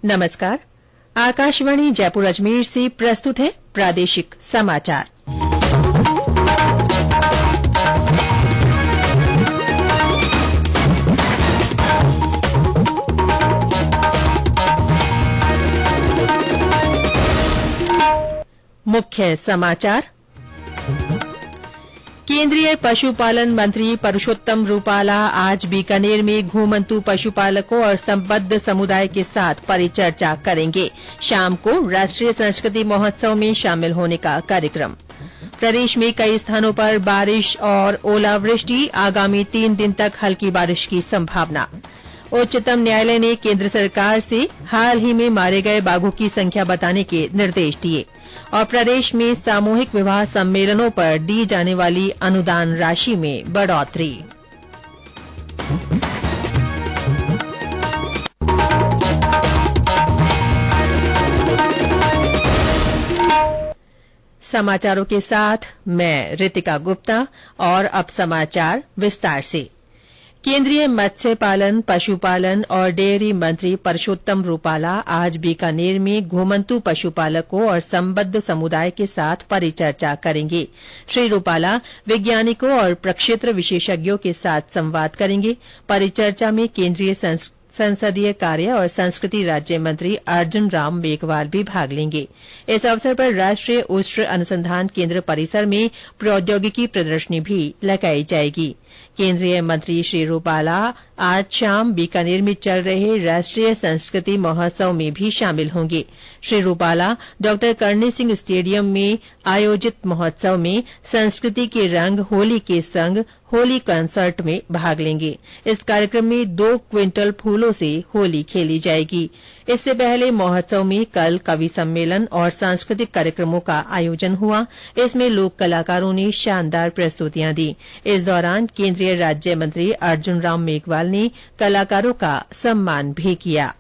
नमस्कार। आकाशवाणी जयपुर अजमेर से प्रस्तुत है प्रादेशिक समाचार। मुख्य समाचार। केंद्रीय पशुपालन मंत्री परषोत्तम रूपाला आज बीकानेर में घुमंतू पशुपालकों और संबद्ध समुदाय के साथ परिचर्चा करेंगे। शाम को राष्ट्रीय संस्कृति महोत्सव में शामिल होने का कार्यक्रम। प्रदेश में कई स्थानों पर बारिश और ओलावृष्टि, आगामी 3 दिन तक हल्की बारिश की संभावना। उच्चतम न्यायालय ने केंद्र सरकार से हाल ही में मारे गए बाघों की संख्या बताने के निर्देश दिए। और प्रदेश में सामूहिक विवाह सम्मेलनों पर दी जाने वाली अनुदान राशि में बढ़ोतरी। समाचारों के साथ मैं रितिका गुप्ता। और अब समाचार विस्तार से। केंद्रीय मत्स्य पालन, पशुपालन और डेयरी मंत्री परषोत्तम रूपाला आज बीकानेर में घुमंतू पशुपालकों और संबद्ध समुदाय के साथ परिचर्चा करेंगे। श्री रूपाला वैज्ञानिकों और प्रक्षेत्र विशेषज्ञों के साथ संवाद करेंगे। परिचर्चा में केंद्रीय संसदीय कार्य और संस्कृति राज्य मंत्री अर्जुन राम मेघवाल भी भाग लेंगे। इस अवसर पर राष्ट्रीय उष्ण अनुसंधान केंद्र परिसर में प्रौद्योगिकी प्रदर्शनी भी लगाई जाएगी। केंद्रीय मंत्री श्री रूपाला आज शाम बीकानेर में चल रहे राष्ट्रीय संस्कृति महोत्सव में भी शामिल होंगे। श्री रूपाला डॉ करणी सिंह स्टेडियम में आयोजित महोत्सव में संस्कृति के रंग होली के संग होली कंसर्ट में भाग लेंगे। इस कार्यक्रम में 2 क्विंटल फूलों से होली खेली जाएगी। इससे पहले महोत्सव में कल कवि सम्मेलन और सांस्कृतिक कार्यक्रमों का आयोजन हुआ। इसमें लोक कलाकारों ने शानदार प्रस्तुतियां दी। इस दौरान केंद्रीय राज्य मंत्री अर्जुन राम मेघवाल ने कलाकारों का सम्मान भी किया।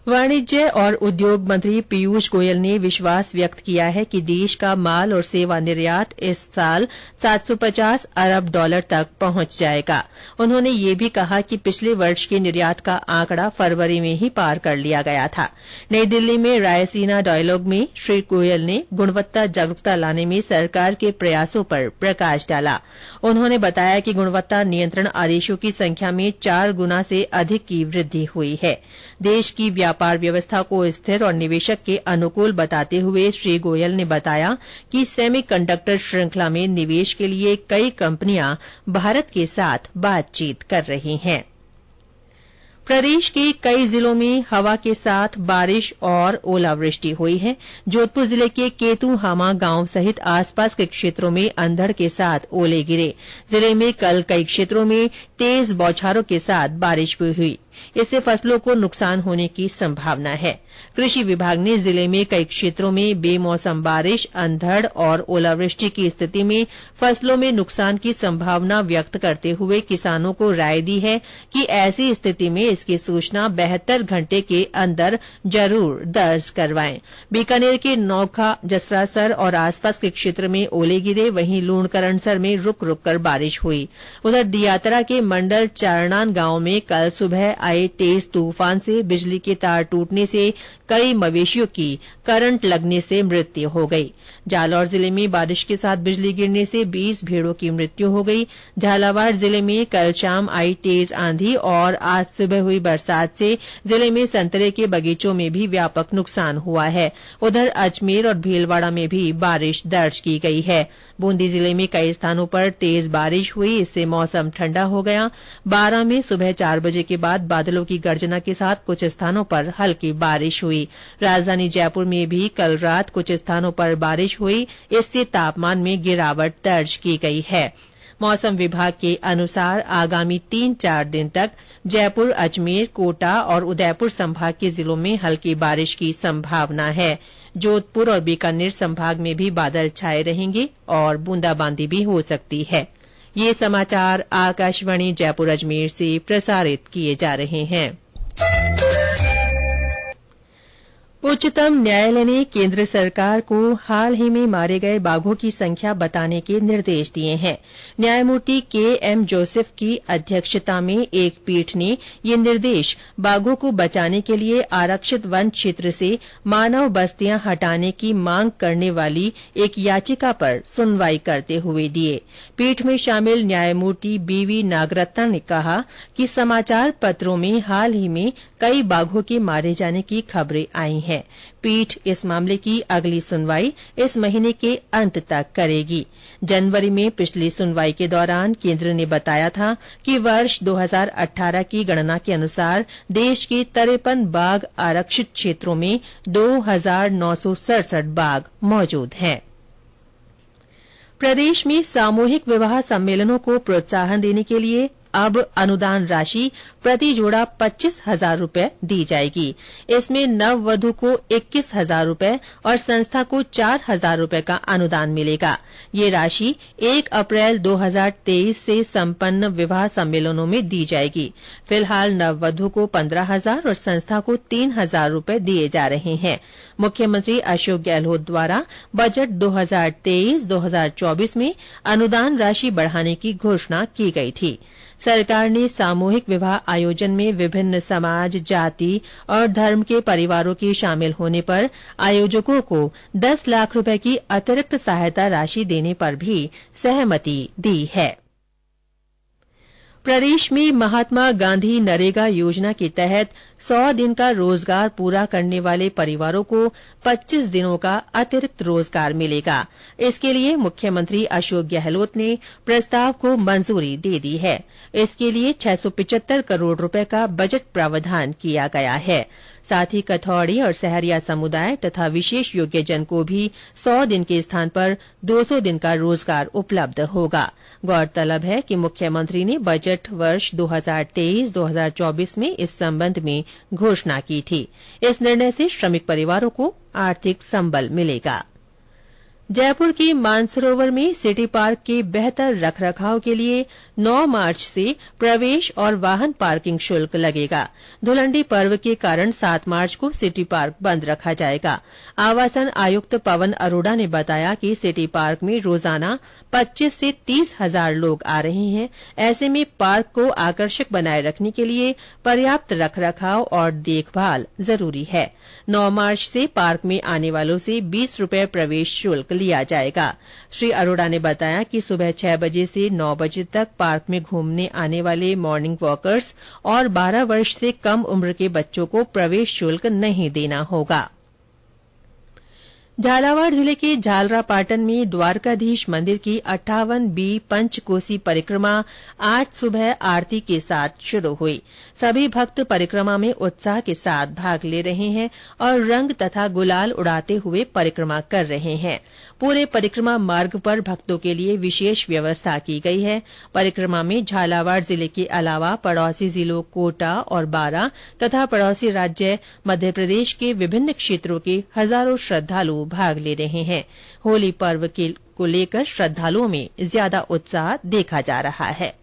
वाणिज्य और उद्योग मंत्री पीयूष गोयल ने विश्वास व्यक्त किया है कि देश का माल और सेवा निर्यात इस साल $750 अरब तक पहुंच जाएगा। उन्होंने ये भी कहा कि पिछले वर्ष के निर्यात का आंकड़ा फरवरी में ही पार कर लिया गया था। नई दिल्ली में रायसीना डायलॉग में श्री गोयल ने गुणवत्ता जागरूकता लाने में सरकार के प्रयासों पर प्रकाश डाला। उन्होंने बताया कि गुणवत्ता नियंत्रण आदेशों की संख्या में 4 गुना से अधिक की वृद्धि हुई है। देश की व्यापार व्यवस्था को स्थिर और निवेशक के अनुकूल बताते हुए श्री गोयल ने बताया कि सेमीकंडक्टर श्रृंखला में निवेश के लिए कई कंपनियां भारत के साथ बातचीत कर रही हैं। प्रदेश के कई जिलों में हवा के साथ बारिश और ओलावृष्टि हुई है। जोधपुर जिले के केतुहामा गांव सहित आसपास के क्षेत्रों में अंधड़ के साथ ओले गिरे। जिले में कल कई क्षेत्रों में तेज बौछारों के साथ बारिश भी हुई। इससे फसलों को नुकसान होने की संभावना है। कृषि विभाग ने जिले में कई क्षेत्रों में बेमौसम बारिश, अंधड़ और ओलावृष्टि की स्थिति में फसलों में नुकसान की संभावना व्यक्त करते हुए किसानों को राय दी है कि ऐसी स्थिति में इसकी सूचना 72 घंटे के अंदर जरूर दर्ज करवाएं। बीकानेर के नौखा, जसरासर और आसपास के क्षेत्र में ओले गिरे। वहीं लूणकरणसर में रुक रुक कर बारिश हुई। उधर दियातरा के मंडल चारणान गांव में कल सुबह आए तेज तूफान से बिजली के तार टूटने से कई मवेशियों की करंट लगने से मृत्यु हो गई। जालौर जिले में बारिश के साथ बिजली गिरने से 20 भेड़ों की मृत्यु हो गई। झालावाड़ जिले में कल शाम आई तेज आंधी और आज सुबह हुई बरसात से जिले में संतरे के बगीचों में भी व्यापक नुकसान हुआ है। उधर अजमेर और भीलवाड़ा में भी बारिश दर्ज की गई है। बूंदी जिले में कई स्थानों पर तेज बारिश हुई। इससे मौसम ठंडा हो गया। 12 में सुबह 4 बजे के बाद बादलों की गर्जना के साथ कुछ स्थानों पर हल्की बारिश हुई। राजधानी जयपुर में भी कल रात कुछ स्थानों पर बारिश हुई। इससे तापमान में गिरावट दर्ज की गई है। मौसम विभाग के अनुसार आगामी 3-4 दिन तक जयपुर, अजमेर, कोटा और उदयपुर संभाग के जिलों में हल्की बारिश की संभावना है। जोधपुर और बीकानेर संभाग में भी बादल छाए रहेंगे और बूंदाबांदी भी हो सकती है। ये समाचार आकाशवाणी जयपुर अजमेर से प्रसारित किए जा रहे हैं। उच्चतम न्यायालय ने केंद्र सरकार को हाल ही में मारे गए बाघों की संख्या बताने के निर्देश दिए हैं। न्यायमूर्ति के.एम. जोसेफ की अध्यक्षता में एक पीठ ने ये निर्देश बाघों को बचाने के लिए आरक्षित वन क्षेत्र से मानव बस्तियां हटाने की मांग करने वाली एक याचिका पर सुनवाई करते हुए दिए। पीठ में शामिल न्यायमूर्ति बी.वी. नागरत्ना ने कहा कि समाचार पत्रों में हाल ही में कई बाघों के मारे जाने की खबरें आई हैं। पीठ इस मामले की अगली सुनवाई इस महीने के अंत तक करेगी। जनवरी में पिछली सुनवाई के दौरान केंद्र ने बताया था कि वर्ष 2018 की गणना के अनुसार देश के 53 बाघ आरक्षित क्षेत्रों में 2,967 बाघ मौजूद हैं। प्रदेश में सामूहिक विवाह सम्मेलनों को प्रोत्साहन देने के लिए अब अनुदान राशि प्रति जोड़ा 25,000 रूपये दी जाएगी। इसमें नववधु को 21,000 रूपये और संस्था को 4,000 रूपये का अनुदान मिलेगा। ये राशि 1 अप्रैल 2023 से संपन्न विवाह सम्मेलनों में दी जाएगी। फिलहाल नववधु को 15,000 और संस्था को 3,000 रूपये दिए जा रहे हैं। मुख्यमंत्री अशोक गहलोत द्वारा बजट 2023-2024 में अनुदान राशि बढ़ाने की घोषणा की गई थी। सरकार ने सामूहिक विवाह आयोजन में विभिन्न समाज, जाति और धर्म के परिवारों के शामिल होने पर आयोजकों को 10 लाख रुपए की अतिरिक्त सहायता राशि देने पर भी सहमति दी है। प्रदेश में महात्मा गांधी नरेगा योजना के तहत 100 दिन का रोजगार पूरा करने वाले परिवारों को 25 दिनों का अतिरिक्त रोजगार मिलेगा। इसके लिए मुख्यमंत्री अशोक गहलोत ने प्रस्ताव को मंजूरी दे दी है। इसके लिए 675 करोड़ रुपए का बजट प्रावधान किया गया है। साथ ही कथौड़ी और सहरिया समुदाय तथा विशेष योग्यजन को भी 100 दिन के स्थान पर 200 दिन का रोजगार उपलब्ध होगा। गौरतलब है कि मुख्यमंत्री ने बजट वर्ष 2023-2024 में इस संबंध में घोषणा की थी। इस निर्णय से श्रमिक परिवारों को आर्थिक संबल मिलेगा। जयपुर के मानसरोवर में सिटी पार्क के बेहतर रखरखाव के लिए 9 मार्च से प्रवेश और वाहन पार्किंग शुल्क लगेगा। धुलंडी पर्व के कारण 7 मार्च को सिटी पार्क बंद रखा जाएगा। आवासन आयुक्त पवन अरोड़ा ने बताया कि सिटी पार्क में रोजाना 25 से 30 हजार लोग आ रहे हैं। ऐसे में पार्क को आकर्षक बनाए रखने के लिए पर्याप्त रखरखाव और देखभाल जरूरी है। 9 मार्च से पार्क में आने वालों से 20 रुपये प्रवेश शुल्क लिया जाएगा। श्री अरोड़ा ने बताया कि सुबह 6 बजे से 9 बजे तक पार्क में घूमने आने वाले मॉर्निंग वॉकर्स और 12 वर्ष से कम उम्र के बच्चों को प्रवेश शुल्क नहीं देना होगा। झालावाड़ जिले के झालरापाटन में द्वारकाधीश मंदिर की 58 पंचकोसी परिक्रमा आज सुबह आरती के साथ शुरू हुई। सभी भक्त परिक्रमा में उत्साह के साथ भाग ले रहे हैं और रंग तथा गुलाल उड़ाते हुए परिक्रमा कर रहे हैं। पूरे परिक्रमा मार्ग पर भक्तों के लिए विशेष व्यवस्था की गई है। परिक्रमा में झालावाड़ जिले के अलावा पड़ोसी जिलों कोटा और बारां तथा पड़ोसी राज्य मध्यप्रदेश के विभिन्न क्षेत्रों के हजारों श्रद्धालु भाग ले रहे हैं। होली पर्व को लेकर श्रद्धालुओं में ज्यादा उत्साह देखा जा रहा है।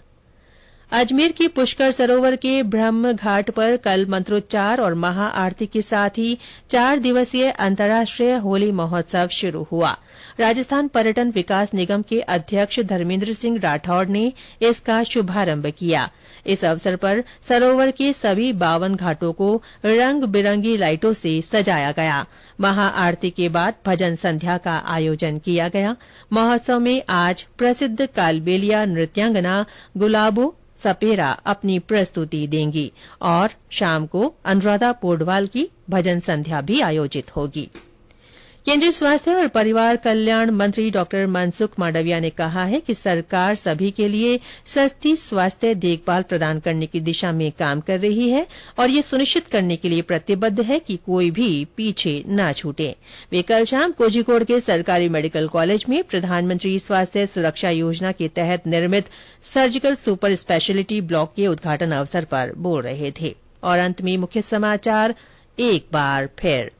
अजमेर के पुष्कर सरोवर के ब्रह्म घाट पर कल मंत्रोच्चार और महाआरती के साथ ही 4 दिवसीय अंतर्राष्ट्रीय होली महोत्सव शुरू हुआ। राजस्थान पर्यटन विकास निगम के अध्यक्ष धर्मेंद्र सिंह राठौड़ ने इसका शुभारंभ किया। इस अवसर पर सरोवर के सभी 52 घाटों को रंग बिरंगी लाइटों से सजाया गया। महाआरती के बाद भजन संध्या का आयोजन किया गया। महोत्सव में आज प्रसिद्ध कालबेलिया नृत्यांगना गुलाबो सपेरा अपनी प्रस्तुति देंगी और शाम को अनुराधा पोडवाल की भजन संध्या भी आयोजित होगी। केंद्रीय स्वास्थ्य और परिवार कल्याण मंत्री डॉक्टर मनसुख मांडविया ने कहा है कि सरकार सभी के लिए सस्ती स्वास्थ्य देखभाल प्रदान करने की दिशा में काम कर रही है और ये सुनिश्चित करने के लिए प्रतिबद्ध है कि कोई भी पीछे न छूटे। वे कल शाम कोझिकोड के सरकारी मेडिकल कॉलेज में प्रधानमंत्री स्वास्थ्य सुरक्षा योजना के तहत निर्मित सर्जिकल सुपर स्पेशलिटी ब्लॉक के उद्घाटन अवसर पर बोल रहे थे। और अंत में मुख्य समाचार एक बार फिर।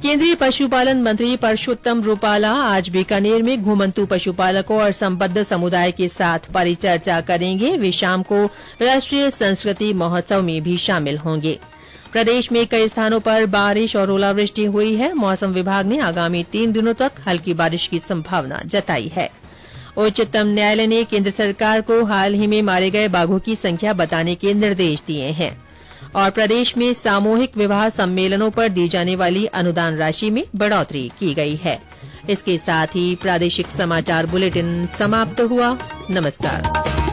केंद्रीय पशुपालन मंत्री परषोत्तम रूपाला आज बीकानेर में घुमंतू पशुपालकों और संबद्ध समुदाय के साथ परिचर्चा करेंगे। वे शाम को राष्ट्रीय संस्कृति महोत्सव में भी शामिल होंगे। प्रदेश में कई स्थानों पर बारिश और ओलावृष्टि हुई है। मौसम विभाग ने आगामी 3 दिनों तक हल्की बारिश की संभावना जताई है। उच्चतम न्यायालय ने केंद्र सरकार को हाल ही में मारे गए बाघों की संख्या बताने के निर्देश दिए हैं। और प्रदेश में सामूहिक विवाह सम्मेलनों पर दी जाने वाली अनुदान राशि में बढ़ोतरी की गई है। इसके साथ ही प्रादेशिक समाचार बुलेटिन समाप्त हुआ। नमस्कार।